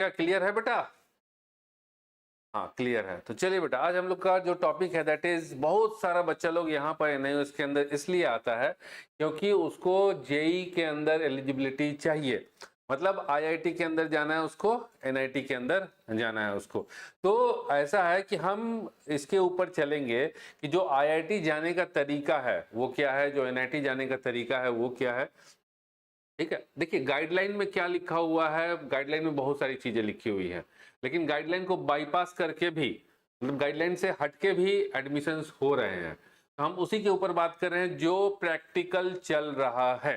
क्या क्लियर है बेटा? हाँ क्लियर है। तो चलिए बेटा, आज हम लोग का जो टॉपिक है दैट इज, बहुत सारा बच्चा लोग यहाँ पर एनआईओएस के अंदर इसलिए आता है क्योंकि उसको जेई के अंदर एलिजिबिलिटी चाहिए, मतलब आईआईटी के अंदर जाना है उसको, एनआईटी के अंदर जाना है उसको। तो ऐसा है कि हम इसके ऊपर चलेंगे कि जो आईआईटी जाने का तरीका है वो क्या है, जो एनआईटी जाने का तरीका है वो क्या है। ठीक है, देखिए गाइडलाइन में क्या लिखा हुआ है, गाइडलाइन में बहुत सारी चीजें लिखी हुई है, लेकिन गाइडलाइन को बाईपास करके भी, मतलब गाइडलाइन से हटके भी एडमिशंस हो रहे हैं। तो हम उसी के ऊपर बात कर रहे हैं जो प्रैक्टिकल चल रहा है।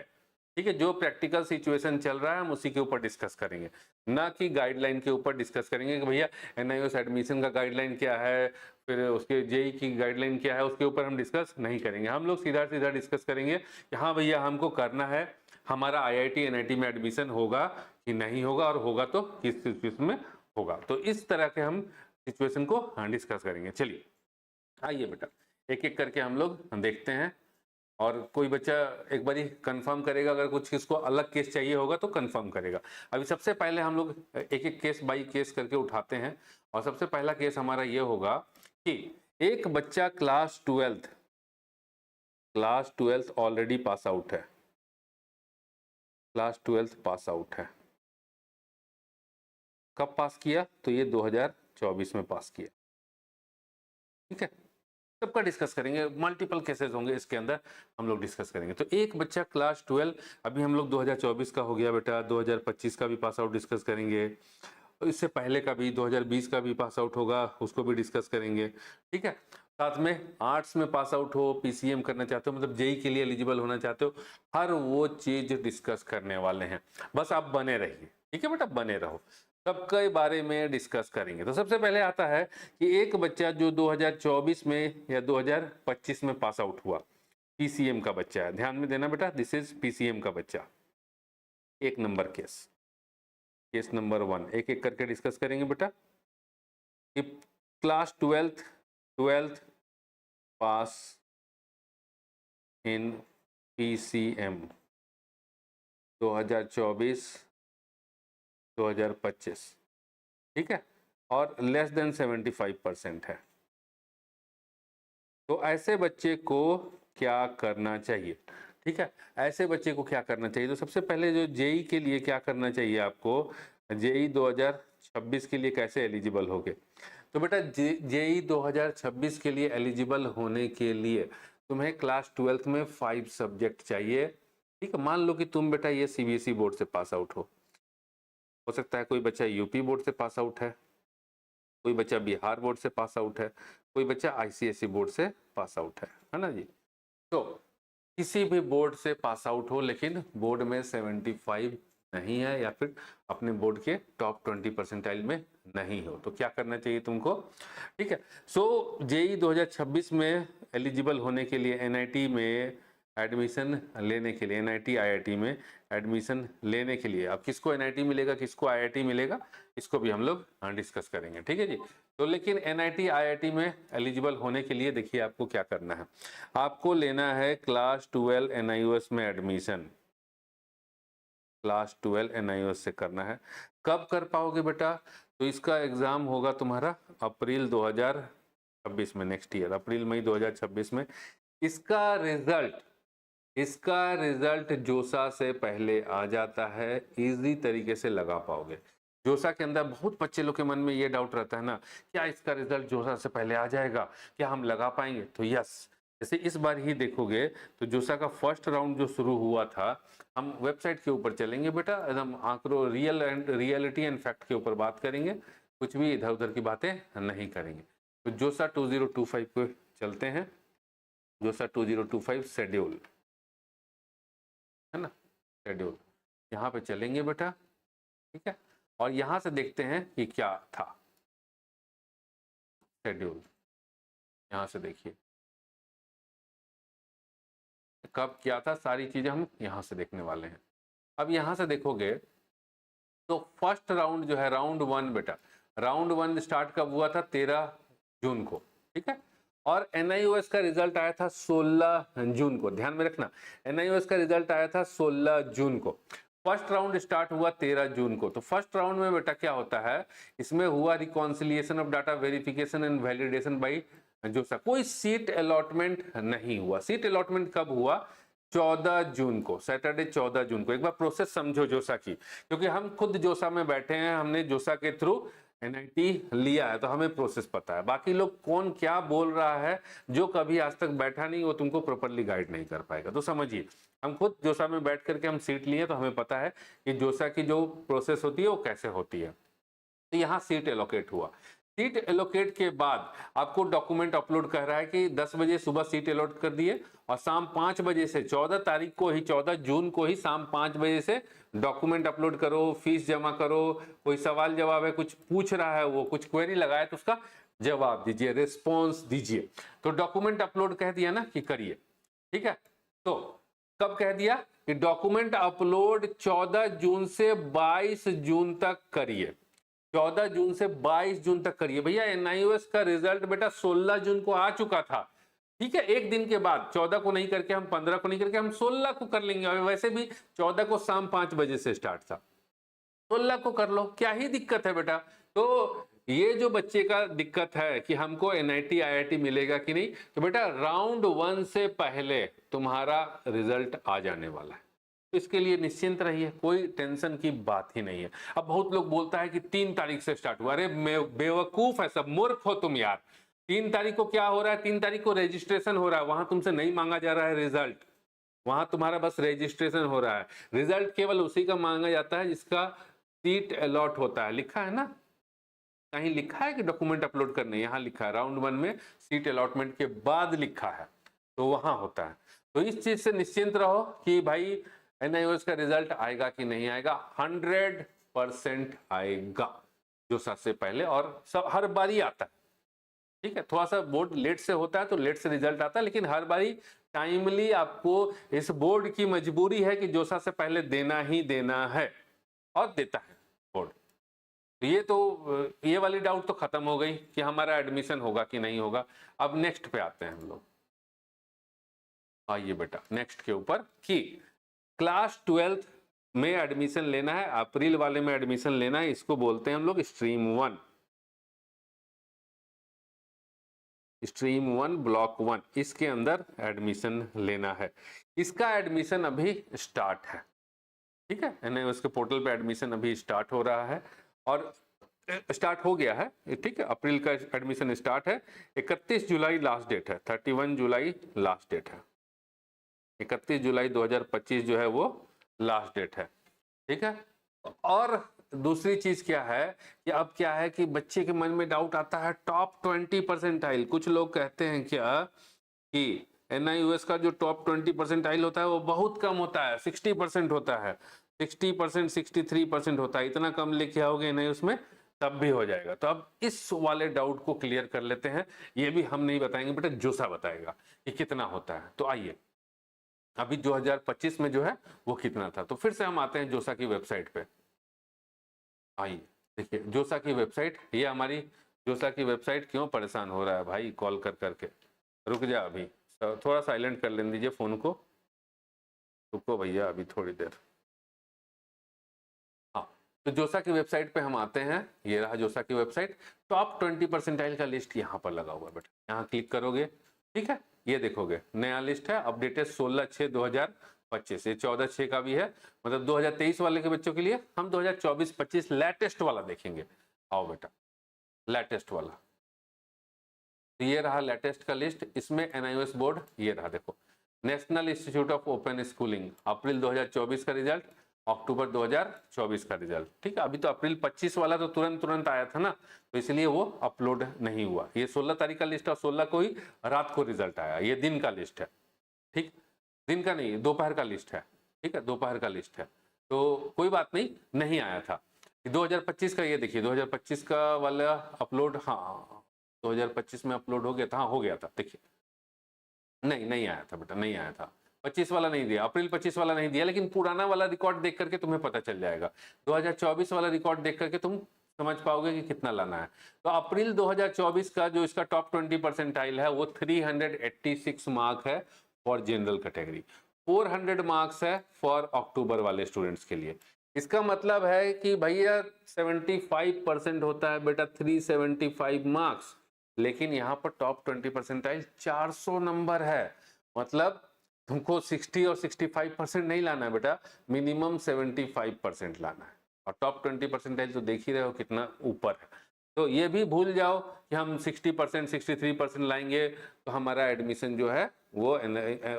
ठीक है, जो प्रैक्टिकल सिचुएशन चल रहा है हम उसी के ऊपर डिस्कस करेंगे, ना कि गाइडलाइन के ऊपर डिस्कस करेंगे कि भैया एनआईओएस एडमिशन का गाइडलाइन क्या है, फिर उसके जेई की गाइडलाइन क्या है, उसके ऊपर हम डिस्कस नहीं करेंगे। हम लोग सीधा सीधा डिस्कस करेंगे कि हाँ भैया हमको करना है, हमारा आईआईटी एनआईटी में एडमिशन होगा कि नहीं होगा, और होगा तो किस सिचुएशन में होगा। तो इस तरह के हम सिचुएशन को डिस्कस करेंगे। चलिए आइए बेटा, एक एक करके हम लोग देखते हैं, और कोई बच्चा एक बारी कंफर्म करेगा, अगर कुछ किसको अलग केस चाहिए होगा तो कंफर्म करेगा। अभी सबसे पहले हम लोग एक एक केस बाई केस करके उठाते हैं, और सबसे पहला केस हमारा ये होगा कि एक बच्चा class twelfth already pass out है, क्लास 12th पास आउट है। कब पास किया? तो ये 2024 में पास किया। ठीक है, सबका डिस्कस करेंगे, मल्टीपल केसेस होंगे इसके अंदर, हम लोग डिस्कस करेंगे। तो एक बच्चा क्लास 12, अभी हम लोग 2024 का हो गया बेटा, 2025 का भी पास आउट डिस्कस करेंगे, इससे पहले का भी 2020 का भी पास आउट होगा, उसको भी डिस्कस करेंगे। ठीक है, साथ में आर्ट्स में पास आउट हो, पीसीएम करना चाहते हो, मतलब जेई के लिए एलिजिबल होना चाहते हो, हर वो चीज डिस्कस करने वाले हैं। बस आप बने रहिए, ठीक है बेटा, बने रहो, सबके बारे में डिस्कस करेंगे। तो सबसे पहले आता है कि एक बच्चा जो 2024 में या 2025 में पास आउट हुआ, पीसीएम का बच्चा है, ध्यान में देना बेटा, दिस इज पीसीएम का बच्चा। एक नंबर केस नंबर 1, एक एक करके डिस्कस करेंगे बेटा। कि क्लास 12th पास इन पीसीएम 2024-2025, ठीक है, और लेस देन 75% है। तो ऐसे बच्चे को क्या करना चाहिए? ठीक है, ऐसे बच्चे को क्या करना चाहिए? तो सबसे पहले जो जेई के लिए क्या करना चाहिए आपको, जेई 2026 के लिए कैसे एलिजिबल होगे? तो बेटा जेई 2026 के लिए एलिजिबल होने के लिए तुम्हें क्लास 12th में 5 सब्जेक्ट चाहिए। ठीक है, मान लो कि तुम बेटा ये सीबीएसई बोर्ड से पास आउट हो सकता है कोई बच्चा यूपी बोर्ड से पास आउट है, कोई बच्चा बिहार बोर्ड से पास आउट है, कोई बच्चा आईसीएसई बोर्ड से पास आउट है ना जी। तो किसी भी बोर्ड से पास आउट हो, लेकिन बोर्ड में 75 नहीं है, या फिर अपने बोर्ड के टॉप 20 परसेंटाइल में नहीं हो, तो क्या करना चाहिए तुमको? ठीक है, सो जेई 2026 में एलिजिबल होने के लिए, एनआईटी में एडमिशन लेने के लिए, एनआईटी आईआईटी में एडमिशन लेने के लिए, अब किसको एनआईटी मिलेगा, किसको आईआईटी मिलेगा, इसको भी हम लोग डिस्कस करेंगे। ठीक है जी। तो लेकिन एनआईटी आईआईटी में एलिजिबल होने के लिए देखिए आपको क्या करना है, आपको लेना है क्लास 12 एनआईओएस में एडमिशन, क्लास 12 एनआईओएस से करना है। कब कर पाओगे बेटा? तो इसका एग्जाम होगा तुम्हारा अप्रैल 2026 में, नेक्स्ट ईयर अप्रैल मई 2026 में। इसका रिजल्ट जोसा से पहले आ जाता है, इजी तरीके से लगा पाओगे। जोसा के अंदर बहुत बच्चे लोग के मन में ये डाउट रहता है ना, क्या इसका रिजल्ट जोसा से पहले आ जाएगा, क्या हम लगा पाएंगे? तो यस, जैसे इस बार ही देखोगे तो जोसा का फर्स्ट राउंड जो शुरू हुआ था, हम वेबसाइट के ऊपर चलेंगे बेटा, एकदम आंकड़ों, रियलिटी एंड फैक्ट के ऊपर बात करेंगे, कुछ भी इधर उधर की बातें नहीं करेंगे। तो जोसा 2025 पे चलते हैं, जोसा 2025 शेड्यूल है ना, शेड्यूल यहाँ पे चलेंगे बेटा। ठीक है, और यहां से देखते हैं कि क्या था शेड्यूल, यहां से देखिए कब क्या था, सारी चीजें हम यहां से देखने वाले हैं। अब यहां से देखोगे तो फर्स्ट राउंड जो है, राउंड 1 बेटा, राउंड 1 स्टार्ट कब हुआ था? 13 जून को। ठीक है, और एनआईओएस का रिजल्ट आया था 16 जून को, ध्यान में रखना, एनआईओएस का रिजल्ट आया था 16 जून को। फर्स्ट राउंड स्टार्ट हुआ 13 जून को। तो फर्स्ट राउंड में बेटा क्या होता है, इसमें हुआ reconciliation of data, verification and validation by जोसा। कोई सीट अलॉटमेंट नहीं हुआ। सीट अलॉटमेंट कब हुआ? 14 जून को, सैटरडे 14 जून को। एक बार प्रोसेस समझो जोसा की, क्योंकि हम खुद जोसा में बैठे हैं, हमने जोसा के थ्रू एनआईटी लिया है, तो हमें प्रोसेस पता है। बाकी लोग कौन क्या बोल रहा है, जो कभी आज तक बैठा नहीं, वो तुमको प्रॉपरली गाइड नहीं कर पाएगा। तो समझिए, हम खुद जोसा में बैठ करके हम सीट लिए, तो हमें पता है कि जोसा की जो प्रोसेस होती है वो कैसे होती है। तो यहाँ सीट एलोकेट हुआ। सीट एलोकेट के बाद आपको डॉक्यूमेंट अपलोड कर रहा है कि 10 बजे सुबह सीट एलोट कर दिए, और शाम 5 बजे से 14 तारीख को ही, 14 जून को ही शाम 5 बजे से डॉक्यूमेंट अपलोड करो, फीस जमा करो, कोई सवाल जवाब है, कुछ पूछ रहा है, वो कुछ क्वेरी लगाए तो उसका जवाब दीजिए, रिस्पॉन्स दीजिए। तो डॉक्यूमेंट अपलोड कह दिया ना कि करिए, ठीक है। तो कब कह दिया कि डॉक्यूमेंट अपलोड 14 जून से 22 जून तक करिए। 14 जून से 22 जून तक करिए। भैया एनआईओएस का रिजल्ट बेटा 16 जून को आ चुका था, ठीक है। एक दिन के बाद 14 को नहीं करके, हम 15 को नहीं करके, हम 16 को कर लेंगे। और वैसे भी 14 को शाम 5 बजे से स्टार्ट था, 16 को कर लो, क्या ही दिक्कत है बेटा। तो ये जो बच्चे का दिक्कत है कि हमको एनआईटी आईआईटी मिलेगा कि नहीं, तो बेटा राउंड 1 से पहले तुम्हारा रिजल्ट आ जाने वाला है। तो इसके लिए निश्चिंत रहिए, कोई टेंशन की बात ही नहीं है। अब बहुत लोग बोलता है कि 3 तारीख से स्टार्ट हुआ। अरे बेवकूफ है सब, मूर्ख हो तुम यार। 3 तारीख को क्या हो रहा है? 3 तारीख को रजिस्ट्रेशन हो रहा है, वहां तुमसे नहीं मांगा जा रहा है रिजल्ट, वहां तुम्हारा बस रजिस्ट्रेशन हो रहा है। रिजल्ट केवल उसी का मांगा जाता है जिसका सीट अलॉट होता है। लिखा है ना, कहीं लिखा है कि डॉक्यूमेंट अपलोड करने? यहाँ लिखा है राउंड 1 में सीट अलॉटमेंट के बाद लिखा है, तो वहां होता है। तो इस चीज से निश्चिंत रहो कि भाई एनआईओएस का रिजल्ट आएगा कि नहीं आएगा। 100% आएगा जोसा से पहले, और सब हर बारी आता है, ठीक है। थोड़ा सा बोर्ड लेट से होता है तो लेट से रिजल्ट आता है, लेकिन हर बारी टाइमली आपको, इस बोर्ड की मजबूरी है कि जोसा से पहले देना ही देना है, और देता है बोर्ड। तो ये वाली डाउट तो खत्म हो गई कि हमारा एडमिशन होगा कि नहीं होगा। अब नेक्स्ट पे आते हैं हम लोग। आइए बेटा नेक्स्ट के ऊपर, कि क्लास 12th में एडमिशन लेना है, अप्रैल वाले में एडमिशन लेना है, इसको बोलते हैं हम लोग स्ट्रीम 1, स्ट्रीम 1 ब्लॉक 1, इसके अंदर एडमिशन लेना है। इसका एडमिशन अभी स्टार्ट है, ठीक है। एनआईओएस के पोर्टल पे एडमिशन अभी स्टार्ट हो रहा है, और स्टार्ट हो गया है, ठीक है। अप्रैल का एडमिशन स्टार्ट है। 31 जुलाई लास्ट डेट है, 31 जुलाई लास्ट डेट है। 31 जुलाई 2025 जो है वो लास्ट डेट है, ठीक है। और दूसरी चीज क्या है कि अब क्या है कि बच्चे के मन में डाउट आता है, टॉप 20 परसेंटाइल। कुछ लोग कहते हैं क्या कि एनआईओएस का जो टॉप 20 परसेंटाइल होता है वो बहुत कम होता है, 60% होता है, 60%, 63% होता है। इतना कम लेके आओगे एनआईओएस में तब भी हो जाएगा। तो अब इस वाले डाउट को क्लियर कर लेते हैं। ये भी हम नहीं बताएंगे बेटा, जोसा बताएगा कि कितना होता है। तो आइए, अभी 2025 में जो है वो कितना था। तो फिर से हम आते हैं जोसा की वेबसाइट पे। आइए देखिए जोसा की वेबसाइट, ये हमारी जोसा की वेबसाइट। क्यों परेशान हो रहा है भाई कॉल कर करके? रुक जा, अभी थोड़ा साइलेंट कर लेने दीजिए फोन को। रुको भैया अभी थोड़ी देर। हाँ, तो जोसा की वेबसाइट पे हम आते हैं। ये रहा जोसा की वेबसाइट। टॉप 20 परसेंटाइल का लिस्ट यहाँ पर लगा हुआ है बेटा, यहाँ क्लिक करोगे, ठीक है। ये देखोगे नया लिस्ट है, अपडेटेड 16/6/2025। ये 14/6 का भी है, मतलब 2023 वाले के बच्चों के लिए। हम 2024-25 लेटेस्ट वाला देखेंगे। आओ बेटा लेटेस्ट वाला, तो ये रहा लेटेस्ट का लिस्ट। इसमें एनआईओएस बोर्ड ये रहा, देखो National Institute of Open Schooling, अप्रैल 2024 का रिजल्ट, अक्टूबर 2024 का रिजल्ट, ठीक है। अभी तो अप्रैल 25 वाला तो तुरंत आया था ना, तो इसलिए वो अपलोड नहीं हुआ। ये 16 तारीख का लिस्ट, और 16 को ही रात को रिजल्ट आया। ये दिन का लिस्ट है, ठीक, दिन का नहीं, दोपहर का लिस्ट है, ठीक है, दोपहर का लिस्ट है। तो कोई बात नहीं, नहीं आया था। 2025 का ये देखिए, 2025 का वाला अपलोड, हाँ 2025 में अपलोड हो गया था, हाँ हो गया था, देखिए नहीं आया था बेटा, नहीं आया था। 25 वाला नहीं दिया, अप्रैल 25 वाला नहीं दिया, लेकिन पुराना वाला रिकॉर्ड देख करके तुम्हें पता चल जाएगा। 2024 वाला रिकॉर्ड देख करके तुम समझ पाओगे कि कितना लाना है। तो अप्रैल 2024 का जो इसका टॉप 20 परसेंटाइल है वो 386 मार्क है फॉर जनरल कैटेगरी। 400 मार्क्स है फॉर अक्टूबर वाले स्टूडेंट्स के लिए। इसका मतलब है कि भैया 75% होता है बेटा 375 मार्क्स, लेकिन यहाँ पर टॉप 20 परसेंटाइल 400 नंबर है। मतलब तुमको 60 और 65% नहीं लाना है बेटा, मिनिमम 75% लाना है। और टॉप 20 परसेंटाइल तो देख ही रहे हो कितना ऊपर है। तो ये भी भूल जाओ कि हम 60% 63% लाएंगे तो हमारा एडमिशन जो है वो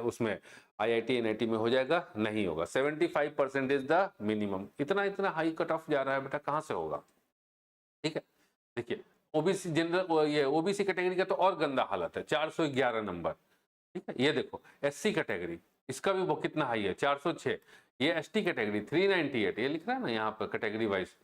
उसमें IIT NIT में हो जाएगा, नहीं होगा। 75% इज द मिनिमम। इतना हाई कट ऑफ जा रहा है बेटा, कहाँ से होगा? ठीक है, देखिए ओबीसी जनरल, ये ओबीसी कैटेगरी का तो और गंदा हालत है, 411 नंबर। ठीक है, ये देखो SC कैटेगरी, इसका भी वो कितना हाई है, 406। ये ST कैटेगरी 398, ये लिख रहा है ना यहाँ पर कैटेगरी वाइज।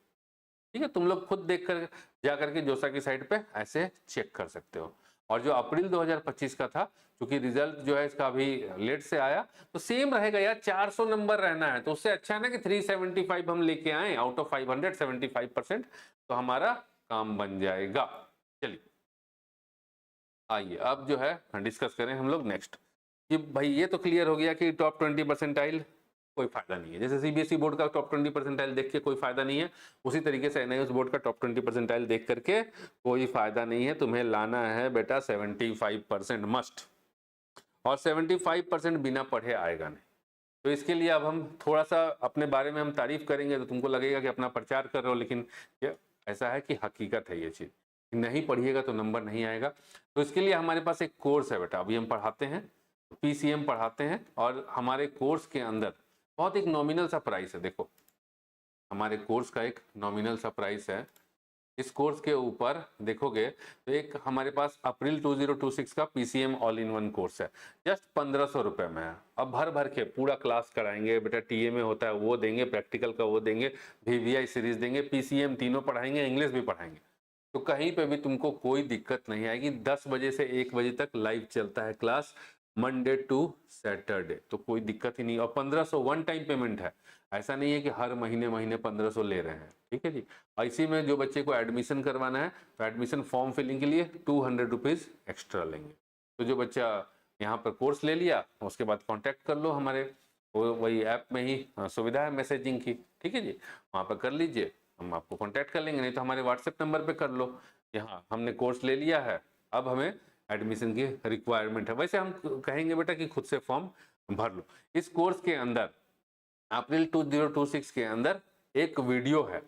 ठीक है, तुम लोग खुद देख कर जा करके जोसा की साइट पे ऐसे चेक कर सकते हो। और जो अप्रैल 2025 का था, क्योंकि रिजल्ट जो है इसका अभी लेट से आया, तो सेम रहेगा यार, 400 नंबर रहना है। तो उससे अच्छा है ना कि 375 हम लेके आए आउट ऑफ 500, 75%, तो हमारा काम बन जाएगा। चलिए आइए अब जो है डिस्कस करें हम लोग नेक्स्ट, कि भाई ये तो क्लियर हो गया कि टॉप 20 परसेंटाइल कोई फायदा नहीं है। जैसे CBSE बोर्ड का टॉप 20 परसेंटाइल देख के कोई फायदा नहीं है, उसी तरीके से NIOS बोर्ड का टॉप 20 परसेंटाइल देख करके कोई फायदा नहीं है। तुम्हें लाना है बेटा 75% मस्ट, और 75% बिना पढ़े आएगा नहीं। तो इसके लिए अब हम थोड़ा सा अपने बारे में हम तारीफ करेंगे तो तुमको लगेगा कि अपना प्रचार कर रहे हो, लेकिन ऐसा है कि हकीकत है ये चीज, नहीं पढ़िएगा तो नंबर नहीं आएगा। तो इसके लिए हमारे पास एक कोर्स है बेटा, अभी हम पढ़ाते हैं, PCM पढ़ाते हैं, और हमारे कोर्स के अंदर बहुत एक नॉमिनल सा प्राइस है। देखो हमारे कोर्स का एक नॉमिनल सा प्राइस है। इस कोर्स के ऊपर देखोगे तो एक हमारे पास अप्रैल 2026 का PCM all in one course है, जस्ट 1500 रुपए में है। अब भर भर के पूरा क्लास कराएंगे बेटा, TA में होता है वो देंगे, प्रैक्टिकल का वो देंगे, VVI सीरीज देंगे, PCM तीनों पढ़ाएंगे, इंग्लिश भी पढ़ाएंगे। तो कहीं पे भी तुमको कोई दिक्कत नहीं आएगी। 10 बजे से 1 बजे तक लाइव चलता है क्लास, मंडे टू सैटरडे, तो कोई दिक्कत ही नहीं। और 1500 वन टाइम पेमेंट है, ऐसा नहीं है कि हर महीने 1500 ले रहे हैं। ठीक है जी। इसी में जो बच्चे को एडमिशन करवाना है तो एडमिशन फॉर्म फिलिंग के लिए 200 रुपीज़ एक्स्ट्रा लेंगे। तो जो बच्चा यहाँ पर कोर्स ले लिया उसके बाद कांटेक्ट कर लो हमारे, वही ऐप में ही सुविधा है मैसेजिंग की। ठीक है जी, वहाँ पर कर लीजिए, हम आपको कांटेक्ट कर लेंगे, नहीं तो हमारे व्हाट्सएप नंबर पे कर लो। यहाँ हमने कोर्स ले लिया है, अब हमें एडमिशन की रिक्वायरमेंट है। वैसे हम कहेंगे बेटा कि खुद से फॉर्म भर लो। इस कोर्स के अंदर अप्रैल 2026 के अंदर एक वीडियो है,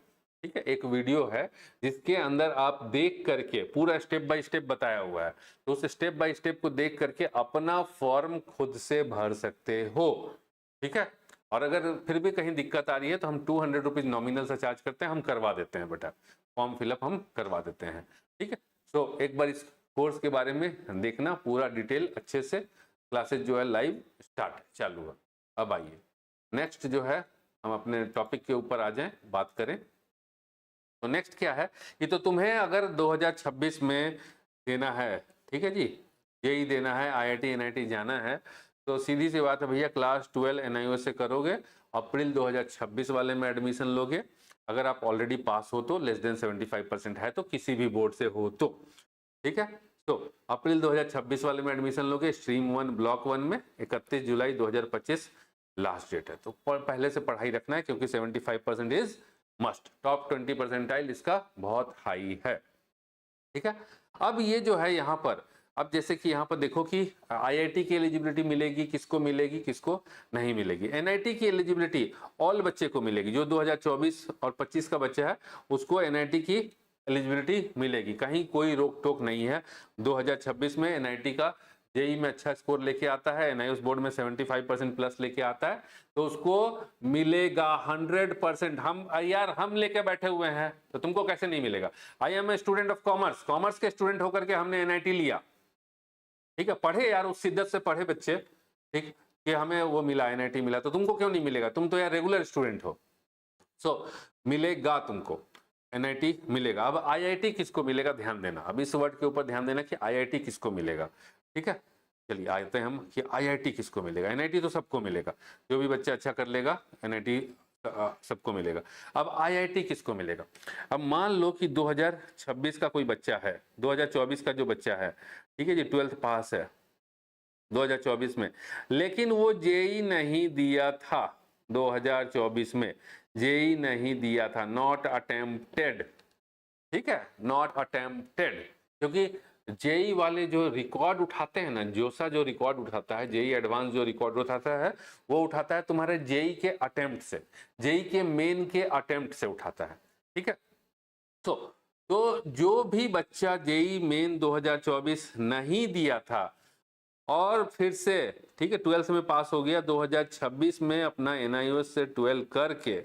ठीक है, एक वीडियो है जिसके अंदर आप देख करके पूरा स्टेप बाय स्टेप बताया हुआ है। तो उस स्टेप बाय स्टेप को देख करके अपना फॉर्म खुद से भर सकते हो। ठीक है, और अगर फिर भी कहीं दिक्कत आ रही है तो हम 200 रुपीज नॉमिनल से चार्ज करते हैं, हम करवा देते हैं बेटा, फॉर्म फिलअप हम करवा देते हैं। ठीक है, तो एक बार इस कोर्स के बारे में देखना पूरा डिटेल अच्छे से, क्लासेस जो है लाइव स्टार्ट चालू है। अब आइए नेक्स्ट जो है हम अपने टॉपिक के ऊपर आ जाएं, बात करें। तो नेक्स्ट क्या है कि तो तुम्हें अगर 2026 में देना है, ठीक है जी, यही देना है, IIT NIT जाना है, तो सीधी सी बात है भैया, क्लास 12 NIOS से करोगे, अप्रैल 2026 वाले में एडमिशन लोगे। अगर आप ऑलरेडी पास हो तो, लेस देन 75% है तो, किसी भी बोर्ड से हो तो, ठीक है। तो अप्रैल 2026 वाले में एडमिशन लोगे, स्ट्रीम 1 ब्लॉक 1 में 31 जुलाई 2025 लास्ट डेट है। तो पहले से पढ़ाई रखना है, क्योंकि 75% इज मस्ट। टॉप 20 परसेंटाइल इसका बहुत हाई है। ठीक है, अब ये जो है यहाँ पर, अब जैसे कि यहाँ पर देखो कि IIT की एलिजिबिलिटी मिलेगी, किसको मिलेगी, किसको नहीं मिलेगी। NIT की एलिजिबिलिटी ऑल बच्चे को मिलेगी, जो 2024 और 25 का बच्चा है उसको NIT की एलिजिबिलिटी मिलेगी, कहीं कोई रोक टोक नहीं है। 2026 में NIT का JEE में अच्छा स्कोर लेके आता है, NIOS बोर्ड में 75% प्लस लेके आता है, तो उसको मिलेगा 100%। हम यार हम लेके बैठे हुए हैं, तो तुमको कैसे नहीं मिलेगा? I am a student of commerce, commerce के स्टूडेंट होकर के हमने NIT लिया, ठीक है, पढ़े यार, उस शिद्दत से पढ़े बच्चे, ठीक, कि हमें वो मिला, NIT मिला, तो तुमको क्यों नहीं मिलेगा? तुम तो यार रेगुलर स्टूडेंट हो। सो मिलेगा तुमको, NIT मिलेगा। अब IIT किसको मिलेगा, ध्यान देना, अब इस वर्ड के ऊपर ध्यान देना कि IIT किसको मिलेगा। ठीक है, चलिए आते हैं हम कि IIT किसको मिलेगा। NIT तो सबको मिलेगा, जो भी बच्चा अच्छा कर लेगा NIT सबको मिलेगा। अब IIT किसको मिलेगा? अब मान लो कि 2026 का कोई बच्चा है, 2024 का जो बच्चा है, ठीक है जी, 12th पास है, 2024 में, लेकिन वो जेई नहीं दिया था 2024 में, जेई नहीं दिया था, नॉट अटेम्प्टेड, ठीक है, नॉट अटेम्प्टेड, क्योंकि जेई वाले जो रिकॉर्ड उठाते हैं ना, जोसा जो रिकॉर्ड उठाता है, जेई एडवांस जो रिकॉर्ड उठाता है, वो उठाता है तुम्हारे जेई के अटेम्प्ट से, जेई के मेन के अटेम्प्ट से उठाता है, ठीक है। तो जो भी बच्चा जेई मेन 2024 नहीं दिया था और फिर से, ठीक है, 12th में पास हो गया, 2026 में अपना एनआईओएस से 12 करके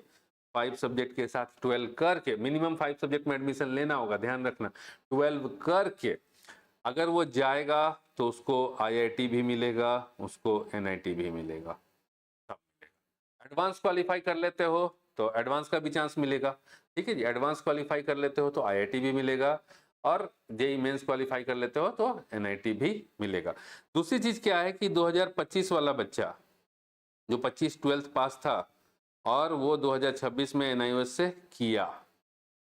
5 सब्जेक्ट के साथ 12 करके, मिनिमम 5 सब्जेक्ट में एडमिशन लेना होगा, ध्यान रखना, 12 करके अगर वो जाएगा तो उसको आईआईटी भी मिलेगा, उसको एनआईटी भी मिलेगा, सब मिलेगा। एडवांस क्वालिफाई कर लेते हो तो एडवांस का भी चांस मिलेगा, ठीक है जी, एडवांस क्वालिफाई कर लेते हो तो आईआईटी भी मिलेगा, और जेई मेंस क्वालिफाई कर लेते हो तो एनआईटी भी मिलेगा। दूसरी चीज क्या है कि 2025 वाला बच्चा जो 25 12th पास था और वो 2026 में एनआईओएस से किया,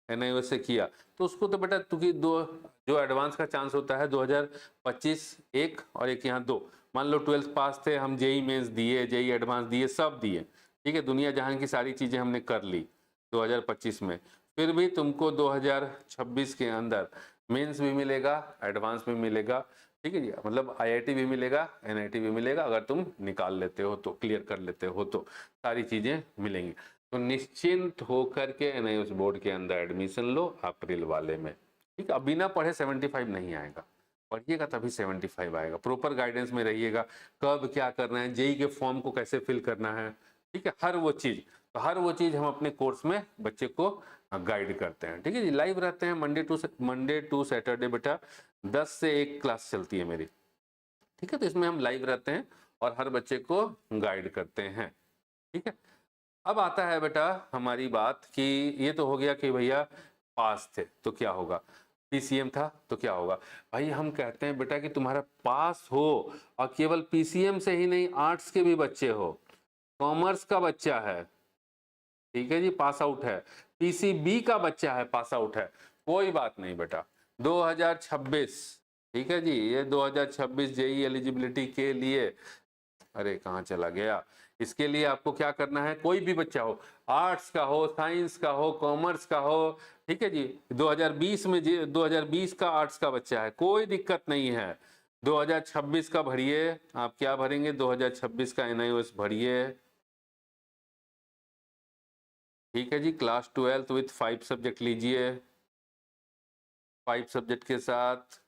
एनआईओएस से किया, तो उसको तो बेटा क्योंकि दो जो एडवांस का चांस होता है 2025 एक और एक यहाँ दो, मान लो 12th पास थे, हम जेई मेंस दिए, जेई एडवांस दिए, सब दिए, ठीक है, दुनिया जहां की सारी चीजें हमने कर ली 2025 में, फिर भी तुमको 2026 के अंदर मेंस भी मिलेगा, एडवांस भी मिलेगा, ठीक है जी, मतलब आईआईटी भी मिलेगा, एनआईटी भी मिलेगा, अगर तुम निकाल लेते हो तो, क्लियर कर लेते हो तो सारी चीजें मिलेंगी। तो निश्चिंत होकर के एनआईओएस बोर्ड के अंदर एडमिशन लो अप्रैल वाले में, ठीक है। अब बिना पढ़े 75 नहीं आएगा, पढ़िएगा तभी 75 आएगा, प्रॉपर गाइडेंस में रहिएगा, कब क्या करना है, जेई के फॉर्म को कैसे फिल करना है, ठीक है, हर वो चीज, तो हर वो चीज हम अपने कोर्स में बच्चे को गाइड करते हैं, ठीक है जी। लाइव रहते हैं मंडे टू सैटरडे बेटा, 10 से 1 क्लास चलती है मेरी, ठीक है, तो इसमें हम लाइव रहते हैं और हर बच्चे को गाइड करते हैं, ठीक है। अब आता है बेटा हमारी बात कि ये तो हो गया कि भैया पास थे तो क्या होगा, पीसीएम था तो क्या होगा। भाई हम कहते हैं बेटा कि तुम्हारा पास हो, और केवल पीसीएम से ही नहीं, आर्ट्स के भी बच्चे हो, कॉमर्स का बच्चा है, ठीक है जी, पास आउट है, पीसीबी का बच्चा है, पास आउट है, कोई बात नहीं बेटा, 2026, ठीक है जी, ये 2026 जेई एलिजिबिलिटी के लिए, अरे कहाँ चला गया, इसके लिए आपको क्या करना है, कोई भी बच्चा हो, आर्ट्स का हो, साइंस का हो, कॉमर्स का हो, ठीक है जी, 2020 में 2020 का आर्ट्स का बच्चा है, कोई दिक्कत नहीं है, 2026 का भरिए, आप क्या भरेंगे, 2026 का एनआईओएस भरिए, ठीक है जी। क्लास 12th विथ 5 सब्जेक्ट लीजिए, 5 सब्जेक्ट के साथ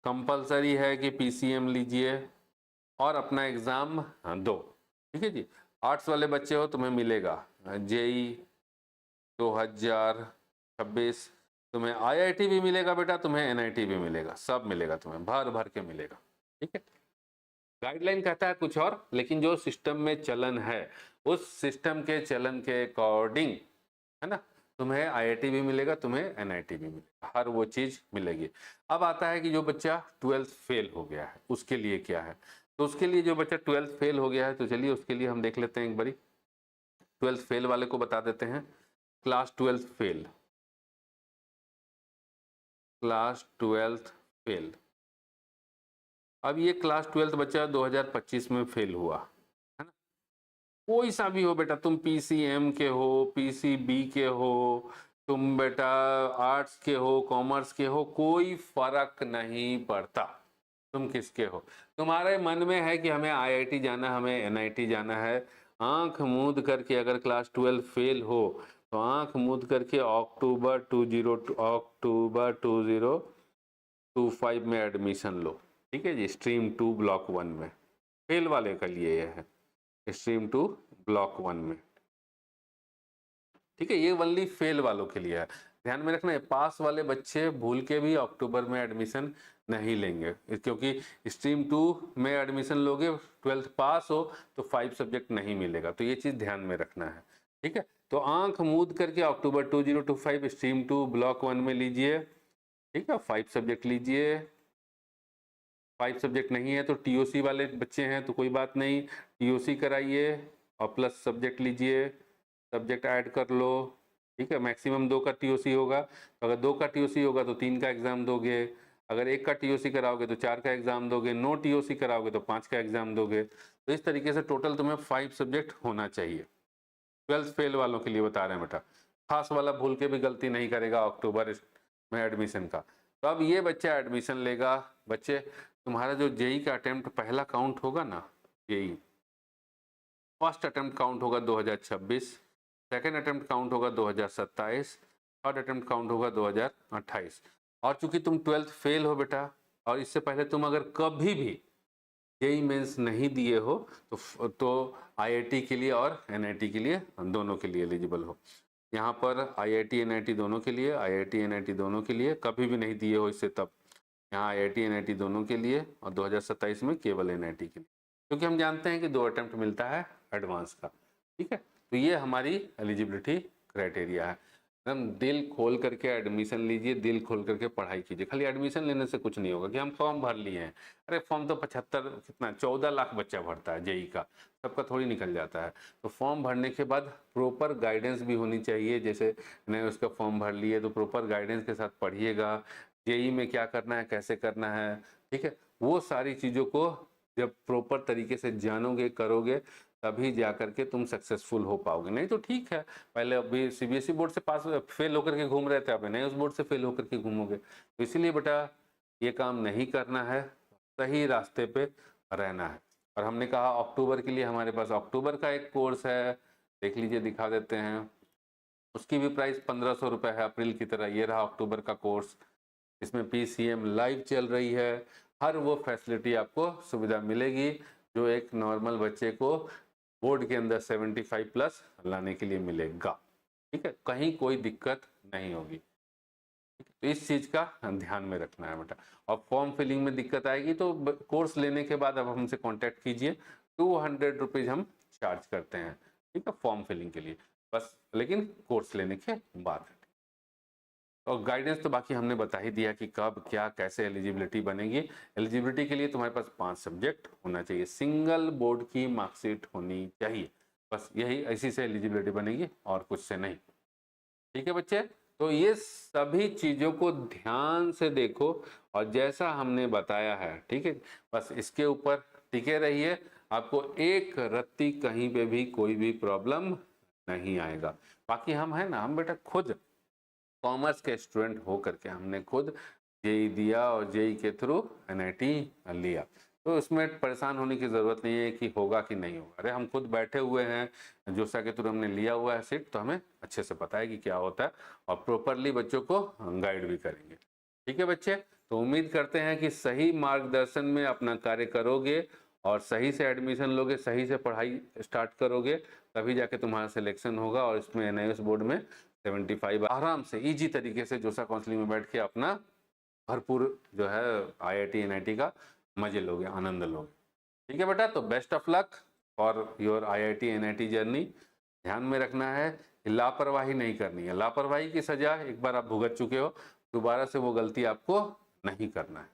कंपलसरी है कि पीसीएम लीजिए और अपना एग्जाम दो, ठीक है जी। आर्ट्स वाले बच्चे हो तुम्हें मिलेगा जेई 2026, तुम्हें आईआईटी भी मिलेगा बेटा, तुम्हें एनआईटी भी मिलेगा, सब मिलेगा तुम्हें, भर भर के मिलेगा, ठीक है। गाइडलाइन कहता है कुछ और, लेकिन जो सिस्टम में चलन है उस सिस्टम के चलन के अकॉर्डिंग, है ना, तुम्हें आईआईटी भी मिलेगा, तुम्हें एनआईटी भी मिलेगा, हर वो चीज मिलेगी। अब आता है कि जो बच्चा 12th फेल हो गया है उसके लिए क्या है, तो उसके लिए जो बच्चा 12th फेल हो गया है, तो चलिए उसके लिए हम देख लेते हैं एक बारी, 12th फेल वाले को बता देते हैं, class 12th fail, class 12th fail. अब ये क्लास 12th बच्चा 2025 में फेल हुआ, है ना, कोई सा भी हो बेटा, तुम पीसीएम के हो, पीसीबी के हो, तुम बेटा आर्ट्स के हो, कॉमर्स के हो, कोई फर्क नहीं पड़ता तुम किसके हो, तुम्हारे मन में है कि हमें आईआईटी जाना, हमें एनआईटी जाना है, आंख मूंद करके अगर क्लास 12 फेल हो तो आंख मूंद करके अक्टूबर 2025 में एडमिशन लो, ठीक है जी, स्ट्रीम 2 ब्लॉक 1 में, फेल वाले के लिए यह है, स्ट्रीम 2 ब्लॉक 1 में, ठीक है, ये ओनली फेल वालों के लिए है, ध्यान में रखना है। पास वाले बच्चे भूल के भी अक्टूबर में एडमिशन नहीं लेंगे, क्योंकि स्ट्रीम 2 में एडमिशन लोगे, 12th पास हो तो 5 सब्जेक्ट नहीं मिलेगा, तो ये चीज ध्यान में रखना है, ठीक है। तो आंख मूंद करके अक्टूबर 2025 स्ट्रीम 2 ब्लॉक 1 में लीजिए, ठीक है, 5 सब्जेक्ट लीजिए, 5 सब्जेक्ट नहीं है तो टीओसी वाले बच्चे हैं तो कोई बात नहीं, टीओसी कराइए और प्लस सब्जेक्ट लीजिए, सब्जेक्ट ऐड कर लो, ठीक है, मैक्सिमम 2 का टीओसी होगा, तो अगर 2 का टीओसी होगा तो 3 का एग्जाम दोगे, अगर 1 का टीओसी कराओगे तो 4 का एग्जाम दोगे, नो टीओसी कराओगे तो 5 का एग्जाम दोगे। तो इस तरीके से टोटल तुम्हें 5 सब्जेक्ट होना चाहिए। 12th फेल वालों के लिए बता रहे हैं बेटा, खास वाला भूल के भी गलती नहीं करेगा अक्टूबर में एडमिशन का। तो अब ये बच्चा एडमिशन लेगा। बच्चे तुम्हारा जो जेई का अटेम्प्ट पहला काउंट होगा ना, जेई फर्स्ट अटेम्प्ट काउंट होगा 2026, सेकेंड अटेम्प्ट काउंट होगा 2027, थर्ड अटेम्प्ट काउंट होगा 2028। और चूंकि तुम 12th फेल हो बेटा, और इससे पहले तुम अगर कभी भी जेई मेंस नहीं दिए हो तो आईआईटी के लिए और एनआईटी के लिए, दोनों के लिए एलिजिबल हो। यहाँ पर आईआईटी एनआईटी दोनों के लिए, आईआईटी एनआईटी दोनों के लिए, कभी भी नहीं दिए हो इससे तब यहाँ आईआईटी एनआईटी दोनों के लिए, और 2027 में केवल एनआईटी के लिए, क्योंकि हम जानते हैं कि 2 अटेम्प्ट मिलता है एडवांस का। ठीक है, तो ये हमारी एलिजिबिलिटी क्राइटेरिया है। एकदम दिल खोल करके एडमिशन लीजिए, दिल खोल करके पढ़ाई कीजिए। खाली एडमिशन लेने से कुछ नहीं होगा कि हम फॉर्म भर लिए हैं। अरे फॉर्म तो 14 लाख बच्चा भरता है जेई का, सबका थोड़ी निकल जाता है। तो फॉर्म भरने के बाद प्रॉपर गाइडेंस भी होनी चाहिए। जैसे मैंने उसका फॉर्म भर लिए तो प्रॉपर गाइडेंस के साथ पढ़िएगा, जेई में क्या करना है, कैसे करना है। ठीक है, वो सारी चीज़ों को जब प्रॉपर तरीके से जानोगे, करोगे, तभी जा करके तुम सक्सेसफुल हो पाओगे। नहीं तो ठीक है, पहले अभी सीबीएसई बोर्ड से पास फेल होकर के घूम रहे थे, अभी नहीं उस बोर्ड से फेल होकर के घूमोगे। तो इसीलिए बेटा ये काम नहीं करना है, सही रास्ते पे रहना है। और हमने कहा अक्टूबर के लिए हमारे पास अक्टूबर का एक कोर्स है, देख लीजिए, दिखा देते हैं। उसकी भी प्राइस 1500 रुपये है अप्रैल की तरह। ये रहा अक्टूबर का कोर्स, इसमें पीसीएम लाइव चल रही है। हर वो फैसिलिटी आपको सुविधा मिलेगी जो एक नॉर्मल बच्चे को बोर्ड के अंदर 75 प्लस लाने के लिए मिलेगा। ठीक है, कहीं कोई दिक्कत नहीं होगी। तो इस चीज का ध्यान में रखना है बेटा। और फॉर्म फिलिंग में दिक्कत आएगी तो कोर्स लेने के बाद अब हमसे कांटेक्ट कीजिए। 200 रुपीज हम चार्ज करते हैं, ठीक है, फॉर्म फिलिंग के लिए बस, लेकिन कोर्स लेने के बाद। और गाइडेंस तो बाकी हमने बता ही दिया कि कब क्या कैसे एलिजिबिलिटी बनेगी। एलिजिबिलिटी के लिए तुम्हारे पास 5 सब्जेक्ट होना चाहिए, सिंगल बोर्ड की मार्कशीट होनी चाहिए, बस यही, इसी से एलिजिबिलिटी बनेगी और कुछ से नहीं। ठीक है बच्चे, तो ये सभी चीज़ों को ध्यान से देखो और जैसा हमने बताया है, ठीक है, बस इसके ऊपर टिके रहिए। आपको एक रत्ती कहीं पे भी कोई भी प्रॉब्लम नहीं आएगा। बाकी हम है ना, हम बेटा खुद कॉमर्स के स्टूडेंट हो करके हमने खुद जेई दिया और जेई के थ्रू एनआईटी लिया, तो इसमें परेशान होने की ज़रूरत नहीं है कि होगा कि नहीं होगा। अरे हम खुद बैठे हुए हैं, जोसा के थ्रू हमने लिया हुआ है सीट, तो हमें अच्छे से पता है कि क्या होता है और प्रॉपरली बच्चों को गाइड भी करेंगे। ठीक है बच्चे, तो उम्मीद करते हैं कि सही मार्गदर्शन में अपना कार्य करोगे और सही से एडमिशन लोगे, सही से पढ़ाई स्टार्ट करोगे, तभी जाके तुम्हारा सिलेक्शन होगा। और इसमें एनआईएस बोर्ड में 75 आराम से इजी तरीके से जोसा काउंसलिंग में बैठ के अपना भरपूर जो है आईआईटी एनआईटी का मजे लोगे, आनंद लोगे। ठीक है बेटा, तो best of luck for your IIT NIT journey. ध्यान में रखना है, लापरवाही नहीं करनी है। लापरवाही की सजा एक बार आप भुगत चुके हो, दोबारा से वो गलती आपको नहीं करना है।